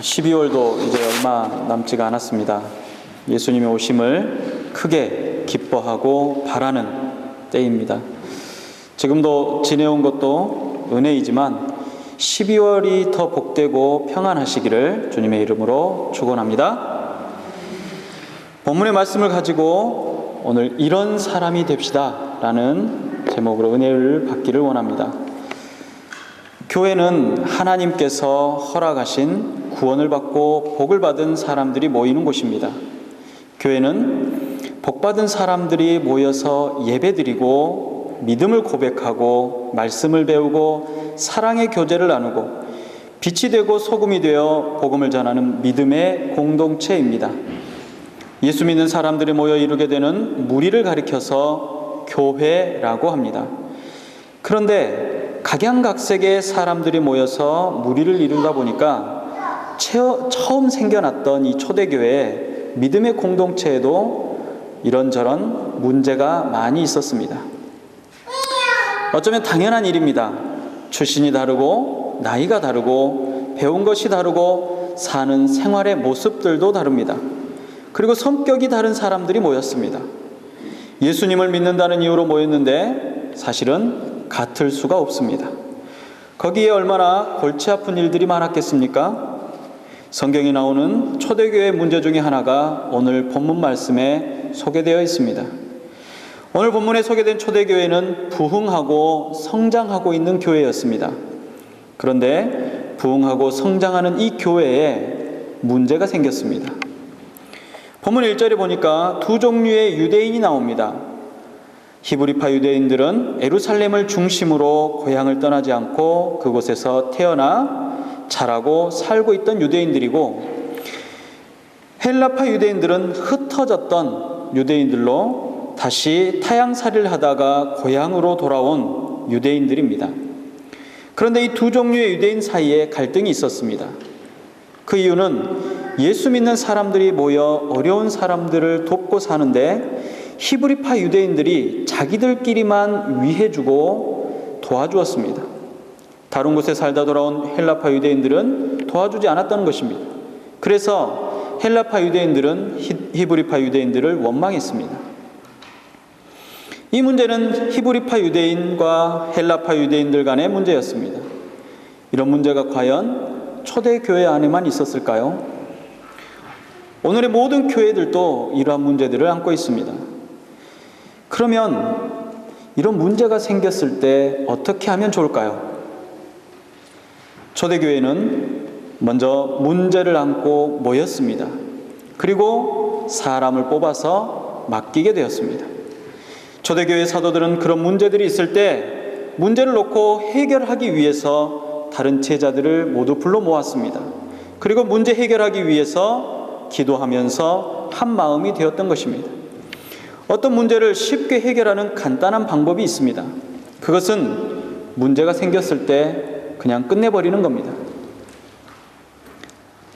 12월도 이제 얼마 남지가 않았습니다. 예수님의 오심을 크게 기뻐하고 바라는 때입니다. 지금도 지내온 것도 은혜이지만 12월이 더 복되고 평안하시기를 주님의 이름으로 축원합니다. 본문의 말씀을 가지고 오늘 이런 사람이 됩시다 라는 제목으로 은혜를 받기를 원합니다. 교회는 하나님께서 허락하신 구원을 받고 복을 받은 사람들이 모이는 곳입니다. 교회는 복받은 사람들이 모여서 예배드리고 믿음을 고백하고 말씀을 배우고 사랑의 교제를 나누고 빛이 되고 소금이 되어 복음을 전하는 믿음의 공동체입니다. 예수 믿는 사람들이 모여 이루게 되는 무리를 가리켜서 교회라고 합니다. 그런데 각양각색의 사람들이 모여서 무리를 이루다 보니까 처음 생겨났던 이 초대교회의 믿음의 공동체에도 이런저런 문제가 많이 있었습니다. 어쩌면 당연한 일입니다. 출신이 다르고 나이가 다르고 배운 것이 다르고 사는 생활의 모습들도 다릅니다. 그리고 성격이 다른 사람들이 모였습니다. 예수님을 믿는다는 이유로 모였는데 사실은 같을 수가 없습니다. 거기에 얼마나 골치 아픈 일들이 많았겠습니까? 성경에 나오는 초대교회의 문제 중에 하나가 오늘 본문 말씀에 소개되어 있습니다. 오늘 본문에 소개된 초대교회는 부흥하고 성장하고 있는 교회였습니다. 그런데 부흥하고 성장하는 이 교회에 문제가 생겼습니다. 본문 1절에 보니까 두 종류의 유대인이 나옵니다. 히브리파 유대인들은 예루살렘을 중심으로 고향을 떠나지 않고 그곳에서 태어나 자라고 살고 있던 유대인들이고, 헬라파 유대인들은 흩어졌던 유대인들로 다시 타향살이를 하다가 고향으로 돌아온 유대인들입니다. 그런데 이 두 종류의 유대인 사이에 갈등이 있었습니다. 그 이유는 예수 믿는 사람들이 모여 어려운 사람들을 돕고 사는데 히브리파 유대인들이 자기들끼리만 위해주고 도와주었습니다. 다른 곳에 살다 돌아온 헬라파 유대인들은 도와주지 않았다는 것입니다. 그래서 헬라파 유대인들은 히브리파 유대인들을 원망했습니다. 이 문제는 히브리파 유대인과 헬라파 유대인들 간의 문제였습니다. 이런 문제가 과연 초대교회 안에만 있었을까요? 오늘의 모든 교회들도 이러한 문제들을 안고 있습니다. 그러면 이런 문제가 생겼을 때 어떻게 하면 좋을까요? 초대교회는 먼저 문제를 안고 모였습니다. 그리고 사람을 뽑아서 맡기게 되었습니다. 초대교회 사도들은 그런 문제들이 있을 때 문제를 놓고 해결하기 위해서 다른 제자들을 모두 불러 모았습니다. 그리고 문제 해결하기 위해서 기도하면서 한 마음이 되었던 것입니다. 어떤 문제를 쉽게 해결하는 간단한 방법이 있습니다. 그것은 문제가 생겼을 때 그냥 끝내버리는 겁니다.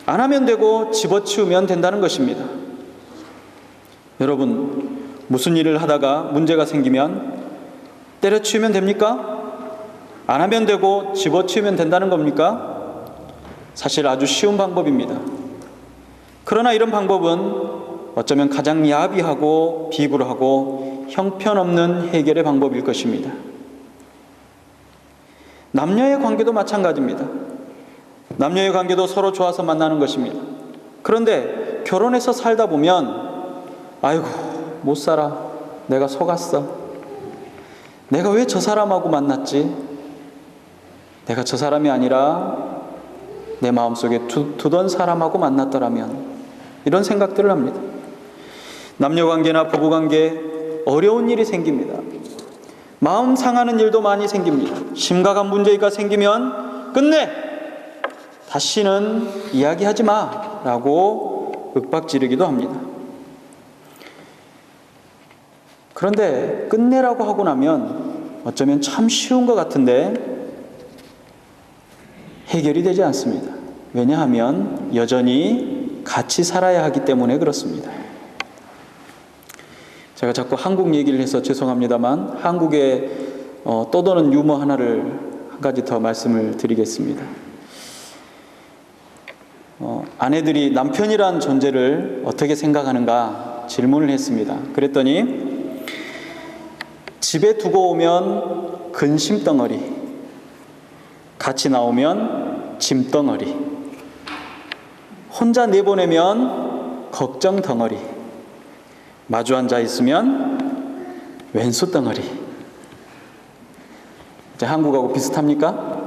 안 하면 되고 집어치우면 된다는 것입니다. 여러분, 무슨 일을 하다가 문제가 생기면 때려치우면 됩니까? 안 하면 되고 집어치우면 된다는 겁니까? 사실 아주 쉬운 방법입니다. 그러나 이런 방법은 어쩌면 가장 야비하고 비굴하고 형편없는 해결의 방법일 것입니다. 남녀의 관계도 마찬가지입니다. 남녀의 관계도 서로 좋아서 만나는 것입니다. 그런데 결혼해서 살다 보면 아이고 못 살아, 내가 속았어, 내가 왜 저 사람하고 만났지, 내가 저 사람이 아니라 내 마음속에 두던 사람하고 만났더라면, 이런 생각들을 합니다. 남녀관계나 부부관계 어려운 일이 생깁니다. 마음 상하는 일도 많이 생깁니다. 심각한 문제가 생기면 끝내! 다시는 이야기하지 마! 라고 윽박지르기도 합니다. 그런데 끝내라고 하고 나면 어쩌면 참 쉬운 것 같은데 해결이 되지 않습니다. 왜냐하면 여전히 같이 살아야 하기 때문에 그렇습니다. 제가 자꾸 한국 얘기를 해서 죄송합니다만 한국의 떠도는 유머 하나를 한 가지 더 말씀을 드리겠습니다. 아내들이 남편이란 존재를 어떻게 생각하는가 질문을 했습니다. 그랬더니 집에 두고 오면 근심덩어리, 같이 나오면 짐덩어리, 혼자 내보내면 걱정덩어리, 마주 앉아 있으면 왼수덩어리. 한국하고 비슷합니까?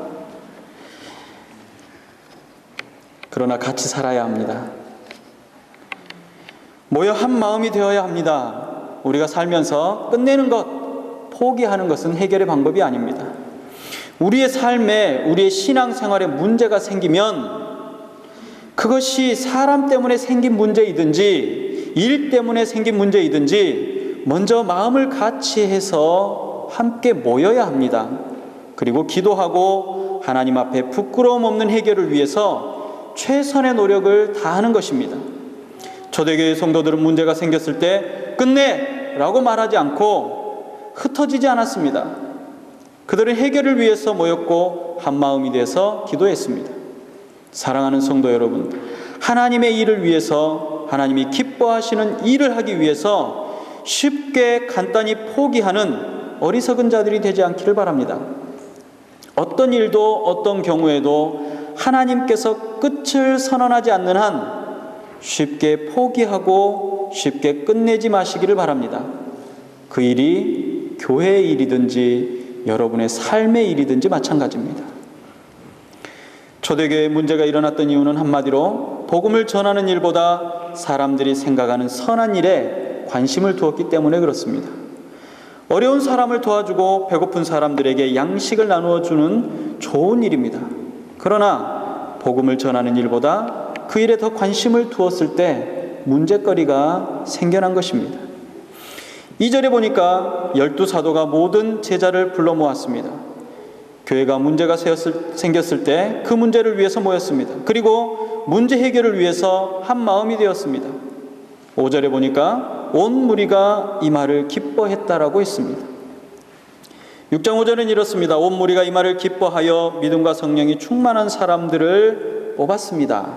그러나 같이 살아야 합니다. 모여 한 마음이 되어야 합니다. 우리가 살면서 끝내는 것, 포기하는 것은 해결의 방법이 아닙니다. 우리의 삶에, 우리의 신앙생활에 문제가 생기면 그것이 사람 때문에 생긴 문제이든지 일 때문에 생긴 문제이든지 먼저 마음을 같이 해서 함께 모여야 합니다. 그리고 기도하고 하나님 앞에 부끄러움 없는 해결을 위해서 최선의 노력을 다하는 것입니다. 초대교회 성도들은 문제가 생겼을 때 끝내! 라고 말하지 않고 흩어지지 않았습니다. 그들은 해결을 위해서 모였고 한마음이 돼서 기도했습니다. 사랑하는 성도 여러분, 하나님의 일을 위해서, 하나님이 기뻐하시는 일을 하기 위해서 쉽게 간단히 포기하는 어리석은 자들이 되지 않기를 바랍니다. 어떤 일도 어떤 경우에도 하나님께서 끝을 선언하지 않는 한 쉽게 포기하고 쉽게 끝내지 마시기를 바랍니다. 그 일이 교회의 일이든지 여러분의 삶의 일이든지 마찬가지입니다. 초대교회에 문제가 일어났던 이유는 한마디로 복음을 전하는 일보다 사람들이 생각하는 선한 일에 관심을 두었기 때문에 그렇습니다. 어려운 사람을 도와주고 배고픈 사람들에게 양식을 나누어 주는 좋은 일입니다. 그러나 복음을 전하는 일보다 그 일에 더 관심을 두었을 때 문제거리가 생겨난 것입니다. 2절에 보니까 12사도가 모든 제자를 불러 모았습니다. 교회가 문제가 생겼을 때 그 문제를 위해서 모였습니다. 그리고 문제 해결을 위해서 한 마음이 되었습니다. 5절에 보니까 온 무리가 이 말을 기뻐했다라고 했습니다. 6장 5절은 이렇습니다. 온 무리가 이 말을 기뻐하여 믿음과 성령이 충만한 사람들을 뽑았습니다.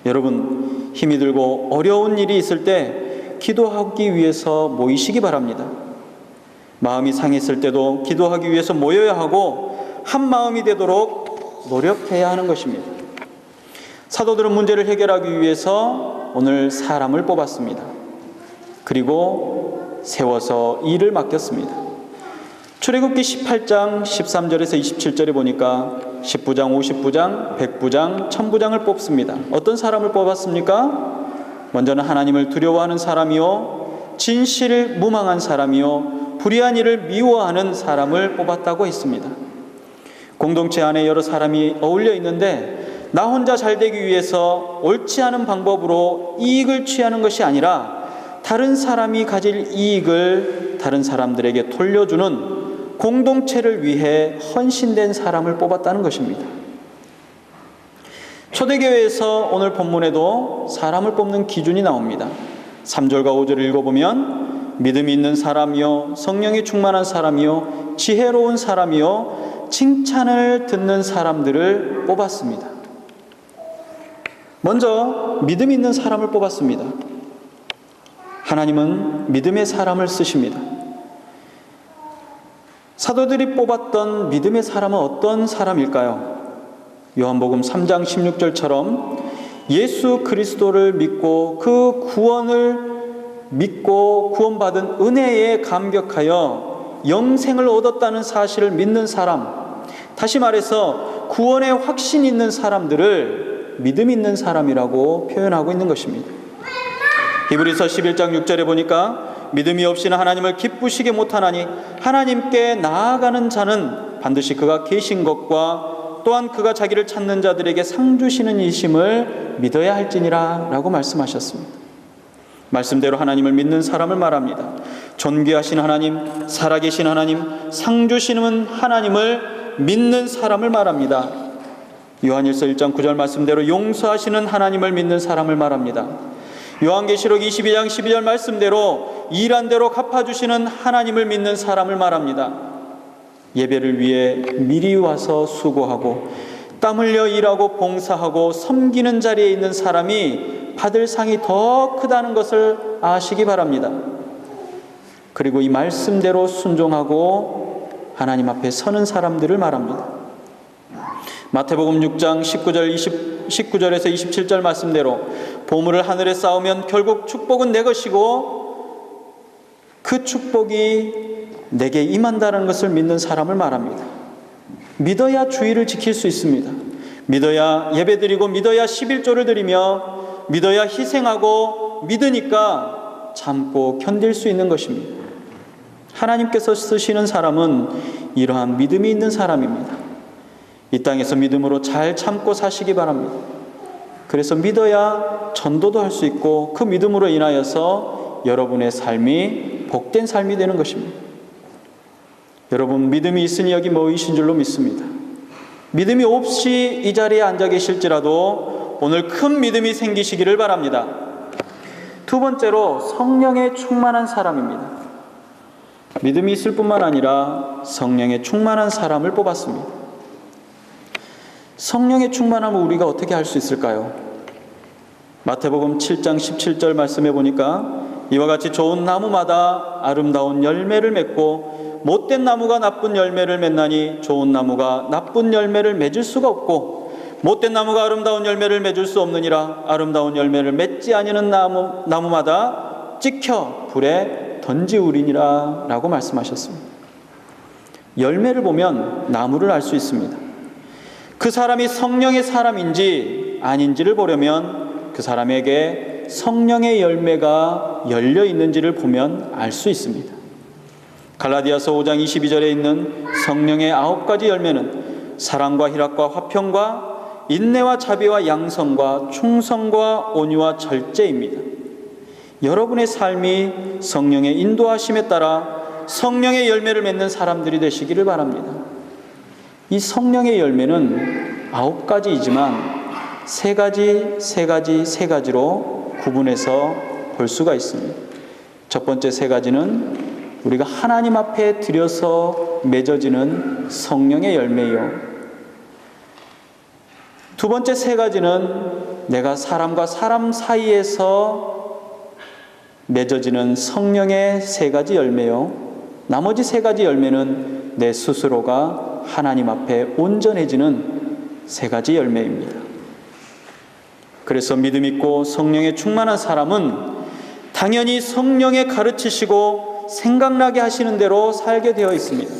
여러분, 힘이 들고 어려운 일이 있을 때 기도하기 위해서 모이시기 바랍니다. 마음이 상했을 때도 기도하기 위해서 모여야 하고 한 마음이 되도록 노력해야 하는 것입니다. 사도들은 문제를 해결하기 위해서 오늘 사람을 뽑았습니다. 그리고 세워서 일을 맡겼습니다. 출애굽기 18장 13절에서 27절에 보니까 10부장, 50부장, 100부장, 1000부장을 뽑습니다. 어떤 사람을 뽑았습니까? 먼저는 하나님을 두려워하는 사람이요, 진실을 무망한 사람이요, 불의한 일을 미워하는 사람을 뽑았다고 했습니다. 공동체 안에 여러 사람이 어울려 있는데 나 혼자 잘 되기 위해서 옳지 않은 방법으로 이익을 취하는 것이 아니라 다른 사람이 가질 이익을 다른 사람들에게 돌려주는 공동체를 위해 헌신된 사람을 뽑았다는 것입니다. 초대교회에서 오늘 본문에도 사람을 뽑는 기준이 나옵니다. 3절과 5절을 읽어보면 믿음이 있는 사람이요, 성령이 충만한 사람이요, 지혜로운 사람이요, 칭찬을 듣는 사람들을 뽑았습니다. 먼저 믿음 있는 사람을 뽑았습니다. 하나님은 믿음의 사람을 쓰십니다. 사도들이 뽑았던 믿음의 사람은 어떤 사람일까요? 요한복음 3장 16절처럼 예수 그리스도를 믿고 그 구원을 믿고 구원받은 은혜에 감격하여 영생을 얻었다는 사실을 믿는 사람, 다시 말해서 구원의 확신이 있는 사람들을 믿음 있는 사람이라고 표현하고 있는 것입니다. 히브리서 11장 6절에 보니까 믿음이 없이는 하나님을 기쁘시게 못하나니 하나님께 나아가는 자는 반드시 그가 계신 것과 또한 그가 자기를 찾는 자들에게 상 주시는 이심을 믿어야 할지니라 라고 말씀하셨습니다. 말씀대로 하나님을 믿는 사람을 말합니다. 존귀하신 하나님, 살아계신 하나님, 상 주시는 하나님을 믿는 사람을 말합니다. 요한일서 1장 9절 말씀대로 용서하시는 하나님을 믿는 사람을 말합니다. 요한계시록 22장 12절 말씀대로 일한 대로 갚아주시는 하나님을 믿는 사람을 말합니다. 예배를 위해 미리 와서 수고하고 땀 흘려 일하고 봉사하고 섬기는 자리에 있는 사람이 받을 상이 더 크다는 것을 아시기 바랍니다. 그리고 이 말씀대로 순종하고 하나님 앞에 서는 사람들을 말합니다. 마태복음 6장 19절에서 27절 말씀대로 보물을 하늘에 쌓으면 결국 축복은 내 것이고 그 축복이 내게 임한다는 것을 믿는 사람을 말합니다. 믿어야 주의를 지킬 수 있습니다. 믿어야 예배드리고 믿어야 11조를 드리며 믿어야 희생하고 믿으니까 참고 견딜 수 있는 것입니다. 하나님께서 쓰시는 사람은 이러한 믿음이 있는 사람입니다. 이 땅에서 믿음으로 잘 참고 사시기 바랍니다. 그래서 믿어야 전도도 할 수 있고 그 믿음으로 인하여서 여러분의 삶이 복된 삶이 되는 것입니다. 여러분, 믿음이 있으니 여기 모이신 줄로 믿습니다. 믿음이 없이 이 자리에 앉아 계실지라도 오늘 큰 믿음이 생기시기를 바랍니다. 두 번째로 성령에 충만한 사람입니다. 믿음이 있을 뿐만 아니라 성령에 충만한 사람을 뽑았습니다. 성령에 충만함을 우리가 어떻게 할 수 있을까요? 마태복음 7장 17절 말씀해 보니까 이와 같이 좋은 나무마다 아름다운 열매를 맺고 못된 나무가 나쁜 열매를 맺나니 좋은 나무가 나쁜 열매를 맺을 수가 없고 못된 나무가 아름다운 열매를 맺을 수 없느니라. 아름다운 열매를 맺지 아니하는 나무마다 찍혀 불에 던지우리니라 라고 말씀하셨습니다. 열매를 보면 나무를 알 수 있습니다. 그 사람이 성령의 사람인지 아닌지를 보려면 그 사람에게 성령의 열매가 열려 있는지를 보면 알 수 있습니다. 갈라디아서 5장 22절에 있는 성령의 9가지 열매는 사랑과 희락과 화평과 인내와 자비와 양선과 충성과 온유와 절제입니다. 여러분의 삶이 성령의 인도하심에 따라 성령의 열매를 맺는 사람들이 되시기를 바랍니다. 이 성령의 열매는 9가지이지만 세 가지로 구분해서 볼 수가 있습니다. 첫 번째 세 가지는 우리가 하나님 앞에 드려서 맺어지는 성령의 열매요. 두 번째 세 가지는 내가 사람과 사람 사이에서 맺어지는 성령의 세 가지 열매요. 나머지 세 가지 열매는 내 스스로가 하나님 앞에 온전해지는 세 가지 열매입니다. 그래서 믿음 있고 성령에 충만한 사람은 당연히 성령에 가르치시고 생각나게 하시는 대로 살게 되어 있습니다.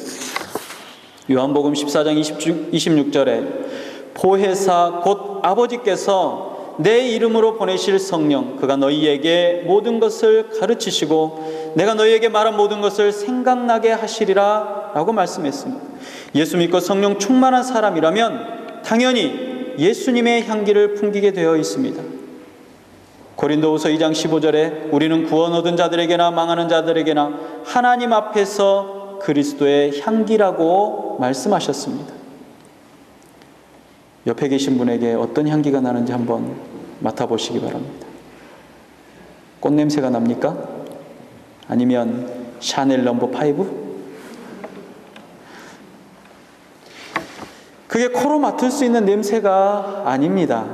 요한복음 14장 26절에 보혜사 곧 아버지께서 내 이름으로 보내실 성령 그가 너희에게 모든 것을 가르치시고 내가 너희에게 말한 모든 것을 생각나게 하시리라 라고 말씀했습니다. 예수 믿고 성령 충만한 사람이라면 당연히 예수님의 향기를 풍기게 되어 있습니다. 고린도후서 2장 15절에 우리는 구원 얻은 자들에게나 망하는 자들에게나 하나님 앞에서 그리스도의 향기라고 말씀하셨습니다. 옆에 계신 분에게 어떤 향기가 나는지 한번 맡아보시기 바랍니다. 꽃냄새가 납니까? 아니면 샤넬 넘버 5? 그게 코로 맡을 수 있는 냄새가 아닙니다.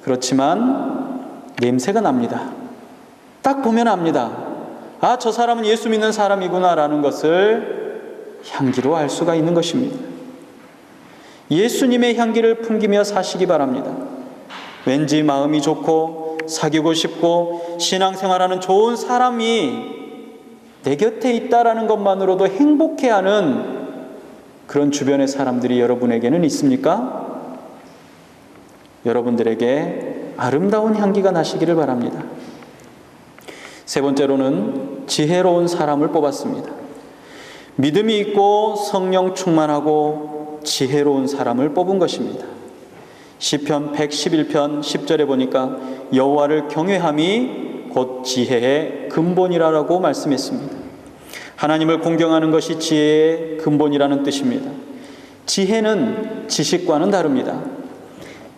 그렇지만 냄새가 납니다. 딱 보면 압니다. 아, 저 사람은 예수 믿는 사람이구나 라는 것을 향기로 알 수가 있는 것입니다. 예수님의 향기를 풍기며 사시기 바랍니다. 왠지 마음이 좋고 사귀고 싶고 신앙생활하는 좋은 사람이 내 곁에 있다라는 것만으로도 행복해하는 그런 주변의 사람들이 여러분에게는 있습니까? 여러분들에게 아름다운 향기가 나시기를 바랍니다. 세 번째로는 지혜로운 사람을 뽑았습니다. 믿음이 있고 성령 충만하고 지혜로운 사람을 뽑은 것입니다. 시편 111편 10절에 보니까 여호와를 경외함이 곧 지혜의 근본이라고 말씀했습니다. 하나님을 공경하는 것이 지혜의 근본이라는 뜻입니다. 지혜는 지식과는 다릅니다.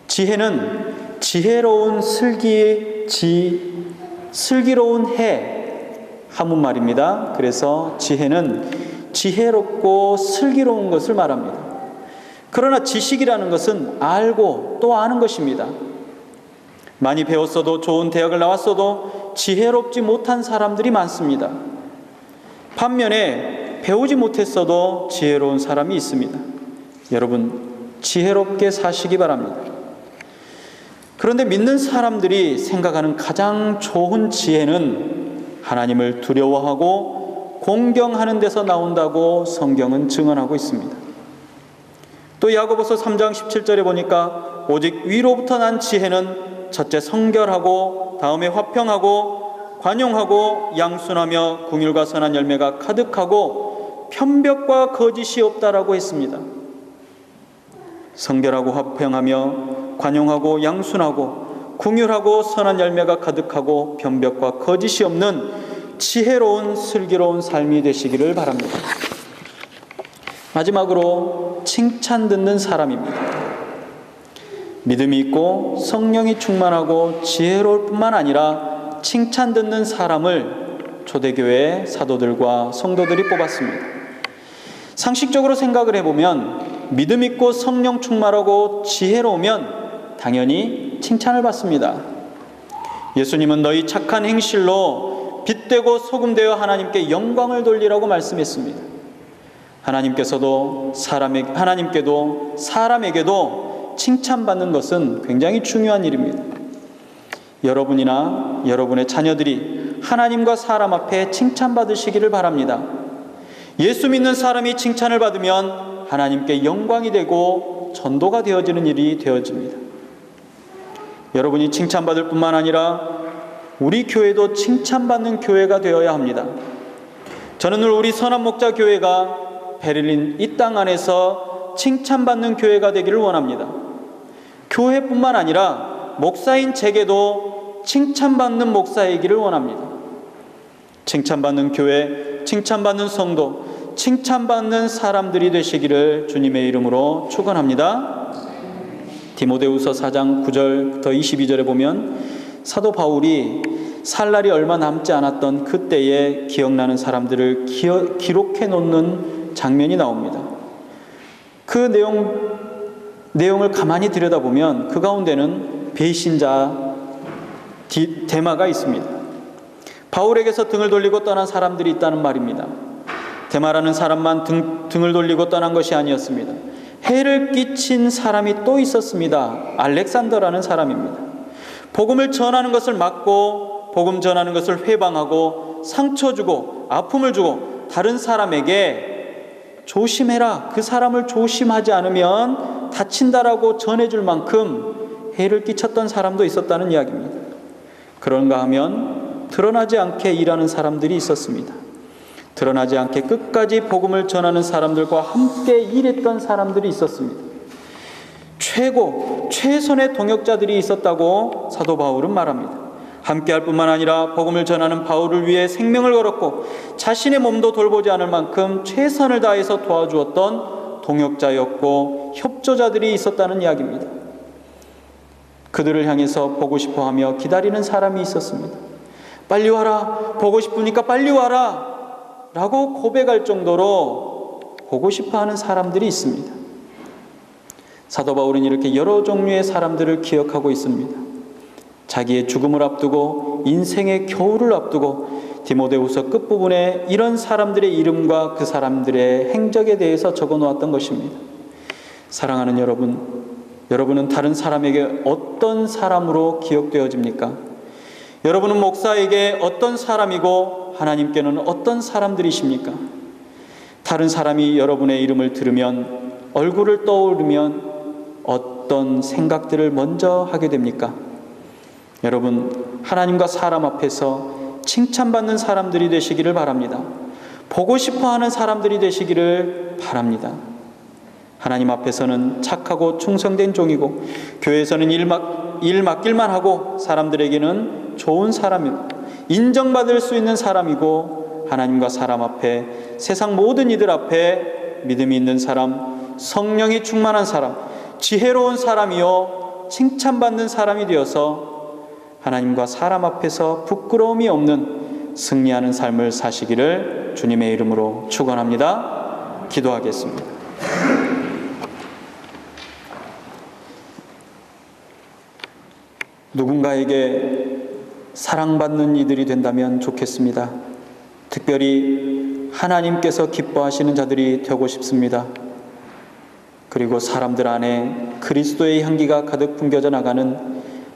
지혜는 지혜로운 슬기로운 해 한문말입니다. 그래서 지혜는 지혜롭고 슬기로운 것을 말합니다. 그러나 지식이라는 것은 알고 또 아는 것입니다. 많이 배웠어도, 좋은 대학을 나왔어도 지혜롭지 못한 사람들이 많습니다. 반면에 배우지 못했어도 지혜로운 사람이 있습니다. 여러분, 지혜롭게 사시기 바랍니다. 그런데 믿는 사람들이 생각하는 가장 좋은 지혜는 하나님을 두려워하고 공경하는 데서 나온다고 성경은 증언하고 있습니다. 또 야고보서 3장 17절에 보니까 오직 위로부터 난 지혜는 첫째 성결하고 다음에 화평하고 관용하고 양순하며 긍휼과 선한 열매가 가득하고 편벽과 거짓이 없다라고 했습니다. 성결하고 화평하며 관용하고 양순하고 긍휼하고 선한 열매가 가득하고 편벽과 거짓이 없는 지혜로운 슬기로운 삶이 되시기를 바랍니다. 마지막으로 칭찬 듣는 사람입니다. 믿음이 있고 성령이 충만하고 지혜로울 뿐만 아니라 칭찬 듣는 사람을 초대교회의 사도들과 성도들이 뽑았습니다. 상식적으로 생각을 해보면 믿음 있고 성령 충만하고 지혜로우면 당연히 칭찬을 받습니다. 예수님은 너희 착한 행실로 빛되고 소금되어 하나님께 영광을 돌리라고 말씀했습니다. 하나님께도 사람에게도 칭찬받는 것은 굉장히 중요한 일입니다. 여러분이나 여러분의 자녀들이 하나님과 사람 앞에 칭찬받으시기를 바랍니다. 예수 믿는 사람이 칭찬을 받으면 하나님께 영광이 되고 전도가 되어지는 일이 되어집니다. 여러분이 칭찬받을 뿐만 아니라 우리 교회도 칭찬받는 교회가 되어야 합니다. 저는 늘 우리 선한목자 교회가 베를린 이 땅 안에서 칭찬받는 교회가 되기를 원합니다. 교회뿐만 아니라 목사인 제게도 칭찬받는 목사이기를 원합니다. 칭찬받는 교회, 칭찬받는 성도, 칭찬받는 사람들이 되시기를 주님의 이름으로 축원합니다. 디모데후서 4장 9절부터 22절에 보면 사도 바울이 살 날이 얼마 남지 않았던 그때에 기억나는 사람들을 기록해 놓는 장면이 나옵니다. 그 내용을 가만히 들여다보면 그 가운데는 배신자 데마가 있습니다. 바울에게서 등을 돌리고 떠난 사람들이 있다는 말입니다. 데마라는 사람만 등을 돌리고 떠난 것이 아니었습니다. 해를 끼친 사람이 또 있었습니다. 알렉산더라는 사람입니다. 복음을 전하는 것을 막고 복음 전하는 것을 회방하고 상처 주고 아픔을 주고 다른 사람에게 조심해라, 그 사람을 조심하지 않으면 다친다라고 전해줄 만큼 해를 끼쳤던 사람도 있었다는 이야기입니다. 그런가 하면 드러나지 않게 일하는 사람들이 있었습니다. 드러나지 않게 끝까지 복음을 전하는 사람들과 함께 일했던 사람들이 있었습니다. 최선의 동역자들이 있었다고 사도 바울은 말합니다. 함께할 뿐만 아니라 복음을 전하는 바울을 위해 생명을 걸었고 자신의 몸도 돌보지 않을 만큼 최선을 다해서 도와주었던 동역자였고 협조자들이 있었다는 이야기입니다. 그들을 향해서 보고 싶어하며 기다리는 사람이 있었습니다. 빨리 와라, 보고 싶으니까 빨리 와라 라고 고백할 정도로 보고 싶어하는 사람들이 있습니다. 사도 바울은 이렇게 여러 종류의 사람들을 기억하고 있습니다. 자기의 죽음을 앞두고 인생의 겨울을 앞두고 디모데후서 끝부분에 이런 사람들의 이름과 그 사람들의 행적에 대해서 적어 놓았던 것입니다. 사랑하는 여러분, 여러분은 다른 사람에게 어떤 사람으로 기억되어집니까? 여러분은 목사에게 어떤 사람이고 하나님께는 어떤 사람들이십니까? 다른 사람이 여러분의 이름을 들으면, 얼굴을 떠오르면 어떤 생각들을 먼저 하게 됩니까? 여러분, 하나님과 사람 앞에서 칭찬받는 사람들이 되시기를 바랍니다. 보고 싶어하는 사람들이 되시기를 바랍니다. 하나님 앞에서는 착하고 충성된 종이고 교회에서는 일 맡길만 하고 사람들에게는 좋은 사람이고 인정받을 수 있는 사람이고 하나님과 사람 앞에, 세상 모든 이들 앞에 믿음이 있는 사람, 성령이 충만한 사람, 지혜로운 사람이요 칭찬받는 사람이 되어서 하나님과 사람 앞에서 부끄러움이 없는 승리하는 삶을 사시기를 주님의 이름으로 축원합니다. 기도하겠습니다. 누군가에게 사랑받는 이들이 된다면 좋겠습니다. 특별히 하나님께서 기뻐하시는 자들이 되고 싶습니다. 그리고 사람들 안에 그리스도의 향기가 가득 풍겨져 나가는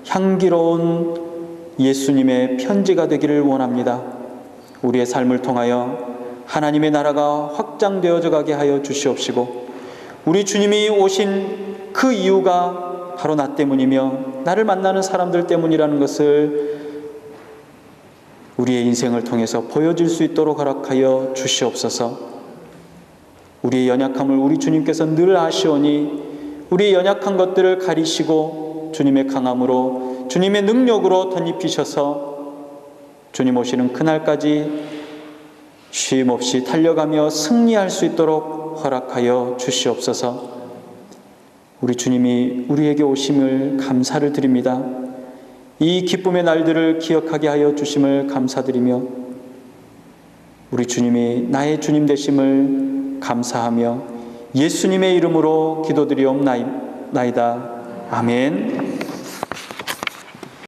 향기로운 예수님의 편지가 되기를 원합니다. 우리의 삶을 통하여 하나님의 나라가 확장되어져 가게 하여 주시옵시고, 우리 주님이 오신 그 이유가 바로 나 때문이며 나를 만나는 사람들 때문이라는 것을 우리의 인생을 통해서 보여줄 수 있도록 허락하여 주시옵소서. 우리의 연약함을 우리 주님께서 늘 아시오니 우리의 연약한 것들을 가리시고 주님의 강함으로, 주님의 능력으로 덧입히셔서 주님 오시는 그날까지 쉼 없이 달려가며 승리할 수 있도록 허락하여 주시옵소서. 우리 주님이 우리에게 오심을 감사를 드립니다. 이 기쁨의 날들을 기억하게 하여 주심을 감사드리며, 우리 주님이 나의 주님 되심을 감사하며 예수님의 이름으로 기도드리옵나이다. 아멘.